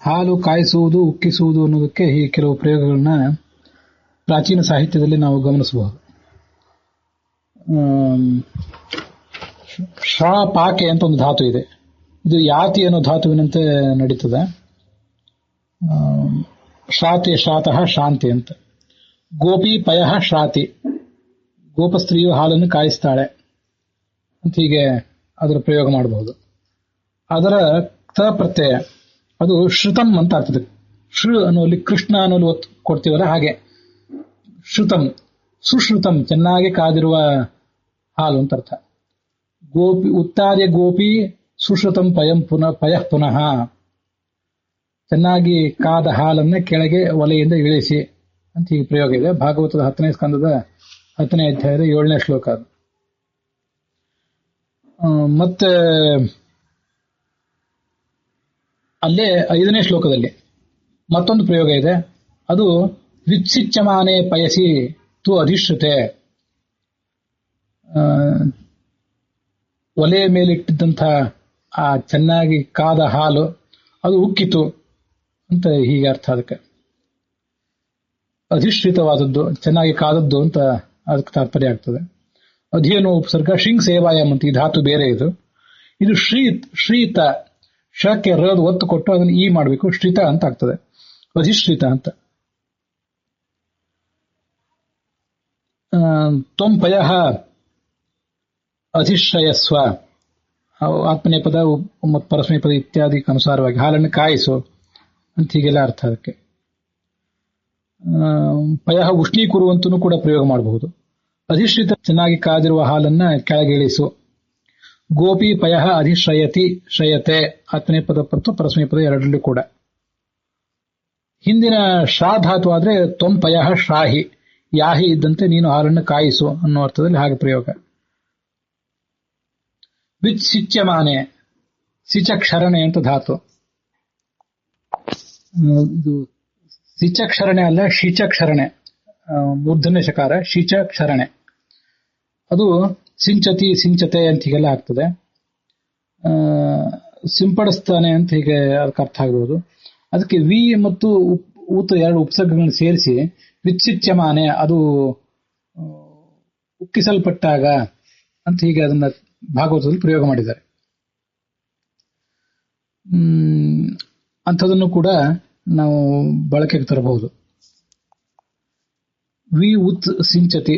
ಹಾಲು ಕಾಯಿಸುವುದು, ಉಕ್ಕಿಸುವುದು ಅನ್ನೋದಕ್ಕೆ ಈ ಕೆಲವು ಪ್ರಯೋಗಗಳನ್ನ ಪ್ರಾಚೀನ ಸಾಹಿತ್ಯದಲ್ಲಿ ನಾವು ಗಮನಿಸಬಹುದು. ಪಾಕೆ ಅಂತ ಒಂದು ಧಾತು ಇದೆ. ಇದು ಯಾತಿ ಅನ್ನೋ ಧಾತುವಿನಂತೆ ನಡೀತದೆ. ಶಾತಿ ಶಾತಃ ಶಾಂತಿ ಅಂತ. ಗೋಪಿ ಪಯಃ ಶಾತಿ, ಗೋಪಸ್ತ್ರೀಯು ಹಾಲನ್ನು ಕಾಯಿಸ್ತಾಳೆ ಅಂತ ಹೀಗೆ ಅದರ ಪ್ರಯೋಗ ಮಾಡಬಹುದು. ಅದರ ತ ಪ್ರತ್ಯಯ ಅದು ಶ್ರುತಂ ಅಂತ ಆಗ್ತದೆ. ಅನ್ನುವಲ್ಲಿ ಕೃಷ್ಣ ಅನ್ನೋಲ್ಲಿ ಒತ್ತು ಕೊಡ್ತೀವಲ್ಲ ಹಾಗೆ ಶ್ರುತಂ, ಸುಶ್ರುತಂ, ಚೆನ್ನಾಗಿ ಕಾದಿರುವ ಹಾಲು ಅಂತ ಅರ್ಥ. ಗೋಪಿ ಉತ್ತಾರ್ಯ ಗೋಪಿ ಸುಶ್ರುತಂ ಪಯಃ ಪುನಃ, ಚೆನ್ನಾಗಿ ಕಾದ ಹಾಲನ್ನ ಕೆಳಗೆ ಒಲೆಯಿಂದ ಇಳಿಸಿ ಅಂತ ಹೀಗೆ ಪ್ರಯೋಗ ಇದೆ. ಭಾಗವತದ 10ನೇ ಸ್ಕಂದದ 10ನೇ ಅಧ್ಯಾಯದ 7ನೇ ಶ್ಲೋಕ ಅದು. ಮತ್ತೆ ಅಲ್ಲೇ 5ನೇ ಶ್ಲೋಕದಲ್ಲಿ ಮತ್ತೊಂದು ಪ್ರಯೋಗ ಇದೆ. ಅದು ವಿತ್ಸಿಚ್ಯಮಾನೆ ಪಯಸಿ ತು ಅಧಿಶ್ರುತೆ, ಒಲೆಯ ಮೇಲಿಟ್ಟಿದ್ದಂಥ ಆ ಚೆನ್ನಾಗಿ ಕಾದ ಹಾಲು ಅದು ಉಕ್ಕಿತು ಅಂತ ಹೀಗೆ ಅರ್ಥ. ಅದಕ್ಕೆ ಅಧಿಶ್ರಿತವಾದದ್ದು, ಚೆನ್ನಾಗಿ ಕಾದದ್ದು ಅಂತ ಅದಕ್ಕೆ ತಾತ್ಪರ್ಯ ಆಗ್ತದೆ. ಅಧಿಯನು ಉಪಸರ್ಗ ಶಿಂಗ್ ಸೇವಾಯಂ ಅಂತ, ಈ ಧಾತು ಬೇರೆ ಇದು. ಇದು ಶ್ರೀತ, ಶಕ್ಕೆ ರದ್ ಒತ್ತು ಕೊಟ್ಟು ಅದನ್ನು ಈ ಮಾಡಬೇಕು, ಶ್ರಿತ ಅಂತ ಆಗ್ತದೆ, ಅಧಿಶ್ರಿತ ಅಂತ. ತ್ವಂ ಪಯಃ ಅಧಿಶ್ರಯಸ್ವ, ಆತ್ಮನೇ ಪದ ಮತ್ತು ಪರಸ್ಮೈ ಪದ ಇತ್ಯಾದಿ ಅನುಸಾರವಾಗಿ ಹಾಲನ್ನು ಕಾಯಿಸು ಅಂತ ಹೀಗೆಲ್ಲ ಅರ್ಥ. ಅದಕ್ಕೆ ಪಯಃ ಉಷ್ಣೀಕುರುವಂತನೂ ಕೂಡ ಪ್ರಯೋಗ ಮಾಡಬಹುದು. ಅಧಿಶ್ರಿತ, ಚೆನ್ನಾಗಿ ಕಾದಿರುವ ಹಾಲನ್ನ ಕೆಳಗಿಳಿಸು. ಗೋಪಿ ಪಯಃ ಅಧಿಶ್ರಯತಿ ಶ್ರಯತೆ, ಆತ್ಮನೇ ಪದ ಮತ್ತು ಪರಸ್ಮೈ ಪದ ಎರಡರಲ್ಲೂ ಕೂಡ. ಹಿಂದಿನ ಶಾ ಧಾತು ಆದ್ರೆ ತ್ವಂ ಪಯಃ ಶಾಹಿ, ಯಾಹಿ ಇದ್ದಂತೆ ನೀನು ಹಾಲನ್ನು ಕಾಯಿಸು ಅನ್ನೋ ಅರ್ಥದಲ್ಲಿ ಹಾಗೆ ಪ್ರಯೋಗ. ವಿತ್ಸಿಚ್ಯಮಾನೆ, ಸಿಚಕ್ಷರಣೆ ಅಂತ ಧಾತು. ಇದು ಸಿಚಕ್ಷರಣೆ ಅಲ್ಲ, ಶಿಚಕ್ಷರಣೆ, ಮೂರ್ಧನ್ಯ ಶಕಾರ, ಶಿಚಕ್ಷರಣೆ. ಅದು ಸಿಂಚತಿ ಸಿಂಚತೆ ಅಂತ ಹೀಗೆಲ್ಲ ಆಗ್ತದೆ. ಸಿಂಪಡಿಸ್ತಾನೆ ಅಂತ ಹೀಗೆ ಅದಕ್ಕೆ ಅರ್ಥ ಆಗಬಹುದು. ಅದಕ್ಕೆ ವಿ ಮತ್ತು ಊತ ಎರಡು ಉಪಸರ್ಗಗಳನ್ನು ಸೇರಿಸಿ ವಿತ್ಸಿಚ್ಯಮಾನೆ, ಅದು ಉಕ್ಕಿಸಲ್ಪಟ್ಟಾಗ ಅಂತ ಹೀಗೆ ಅದನ್ನ ಭಾಗವತದಲ್ಲಿ ಪ್ರಯೋಗ ಮಾಡಿದ್ದಾರೆ. ಅಂಥದನ್ನು ಕೂಡ ನಾವು ಬಳಕೆಗೆ ತರಬಹುದು. ವಿ ಉತ್ ಸಿಂಚತಿ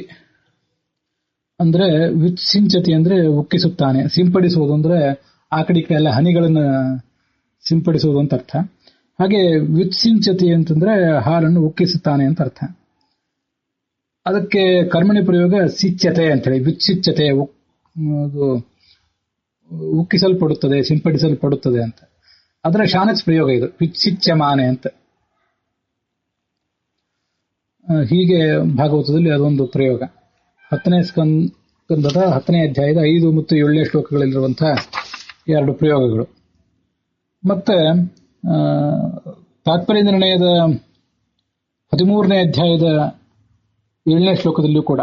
ಅಂದ್ರೆ, ವಿತ್ ಸಿಂಚತಿ ಅಂದ್ರೆ ಉಕ್ಕಿಸುತ್ತಾನೆ, ಸಿಂಪಡಿಸುವುದು ಅಂದ್ರೆ ಆ ಕಡೆ ಎಲ್ಲ ಹನಿಗಳನ್ನು ಸಿಂಪಡಿಸುವುದು ಅಂತ ಅರ್ಥ. ಹಾಗೆ ವಿತ್ ಸಿಂಚತಿ ಅಂತಂದ್ರೆ ಹಾಲನ್ನು ಉಕ್ಕಿಸುತ್ತಾನೆ ಅಂತ ಅರ್ಥ. ಅದಕ್ಕೆ ಕರ್ಮಣಿ ಪ್ರಯೋಗ ಸಿಚ್ಯತೆ ಅಂತೇಳಿ, ವಿತ್ಸಿಚ್ಯತೆ, ಉಕ್ಕಿಸಲ್ಪಡುತ್ತದೆ, ಸಿಂಪಡಿಸಲ್ಪಡುತ್ತದೆ ಅಂತ. ಅದರ ಶಾನಚ್ ಪ್ರಯೋಗ ಇದು, ವಿತ್ಸಿಚ್ಯಮಾನೆ ಅಂತ. ಹೀಗೆ ಭಾಗವತದಲ್ಲಿ ಅದೊಂದು ಪ್ರಯೋಗ. 10ನೇ ಸ್ಕಂದದ 10ನೇ ಅಧ್ಯಾಯದ 5 ಮತ್ತು 7ನೇ ಶ್ಲೋಕಗಳಲ್ಲಿರುವಂತಹ ಎರಡು ಪ್ರಯೋಗಗಳು. ಮತ್ತೆ ತಾತ್ಪರ್ಯ ನಿರ್ಣಯದ 13ನೇ ಅಧ್ಯಾಯದ 7ನೇ ಶ್ಲೋಕದಲ್ಲಿಯೂ ಕೂಡ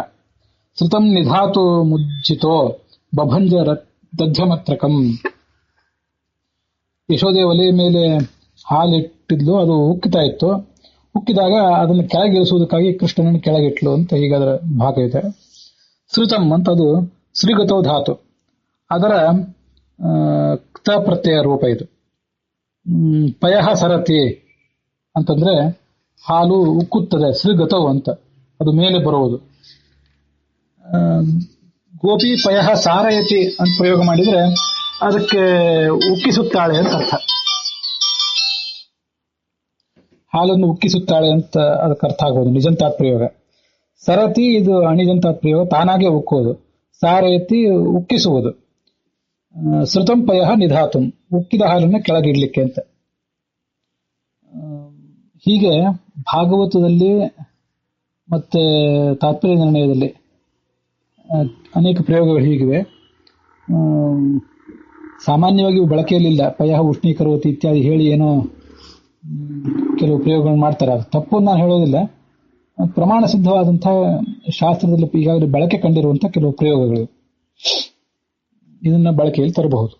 ಶ್ರುತಂ ನಿಧಾತು ಮುಜ್ಜಿತೋ ಬಭಂಜ ದಧ್ಯಮತ್ರಕಂ. ಯಶೋದೆ ಒಲೆಯ ಮೇಲೆ ಹಾಲಿಟ್ಟಿದ್ಲು, ಅದು ಉಕ್ಕಿತಾ ಇತ್ತು. ಉಕ್ಕಿದಾಗ ಅದನ್ನು ಕೆಳಗಿಳಿಸುವುದಕ್ಕಾಗಿ ಕೃಷ್ಣನನ್ನು ಕೆಳಗಿಟ್ಲು ಅಂತ ಹೀಗೆ ಅದರ ಭಾಗ ಇದೆ. ಶ್ರುತಂ ಅಂತ ಅದು ಶ್ರೀಗತೋ ಧಾತು, ಅದರ ಕ್ತ ಪ್ರತ್ಯಯ ರೂಪ ಇದು. ಪಯಃ ಸರತಿ ಅಂತಂದ್ರೆ ಹಾಲು ಉಕ್ಕುತ್ತದೆ, ಶ್ರೀಗತವು ಅಂತ, ಅದು ಮೇಲೆ ಬರುವುದು. ಗೋಪಿ ಪಯಃ ಸಾರಯತಿ ಅಂತ ಪ್ರಯೋಗ ಮಾಡಿದ್ರೆ ಅದಕ್ಕೆ ಉಕ್ಕಿಸುತ್ತಾಳೆ ಅಂತ ಅರ್ಥ. ಹಾಲನ್ನು ಉಕ್ಕಿಸುತ್ತಾಳೆ ಅಂತ ಅದಕ್ಕೆ ಅರ್ಥ ಆಗ್ಬೋದು, ನಿಜಂತಾತ್ ಪ್ರಯೋಗ. ಸರತಿ ಇದು ಅಣಿಜಂತಾತ್ ಪ್ರಯೋಗ, ತಾನಾಗೆ ಉಕ್ಕುವುದು. ಸಾರಯತಿ ಉಕ್ಕಿಸುವುದು. ಶ್ರುತಂ ಪಯಃ ನಿಧಾತುಂ, ಉಕ್ಕಿದ ಹಾಲನ್ನು ಕೆಳಗಿಡ್ಲಿಕ್ಕೆ ಅಂತ. ಹೀಗೆ ಭಾಗವತದಲ್ಲಿ ಮತ್ತೆ ತಾತ್ಪರ್ಯ ನಿರ್ಣಯದಲ್ಲಿ ಅನೇಕ ಪ್ರಯೋಗಗಳು ಹೀಗಿವೆ. ಸಾಮಾನ್ಯವಾಗಿ ಇವು ಬಳಕೆಯಲ್ಲಿಲ್ಲ. ಪಯಃ ಉಷ್ಣೀಕರೋತಿ ಇತ್ಯಾದಿ ಹೇಳಿ ಏನೋ ಕೆಲವು ಪ್ರಯೋಗಗಳನ್ನು ಮಾಡ್ತಾರೆ. ಅದು ತಪ್ಪು ನಾನು ಹೇಳೋದಿಲ್ಲ. ಪ್ರಮಾಣ ಸಿದ್ಧವಾದಂತಹ ಶಾಸ್ತ್ರದಲ್ಲಿ ಈಗಾಗಲೇ ಬಳಕೆ ಕಂಡಿರುವಂತಹ ಕೆಲವು ಪ್ರಯೋಗಗಳು, ಇದನ್ನ ಬಳಕೆಯಲ್ಲಿ ತರಬಹುದು.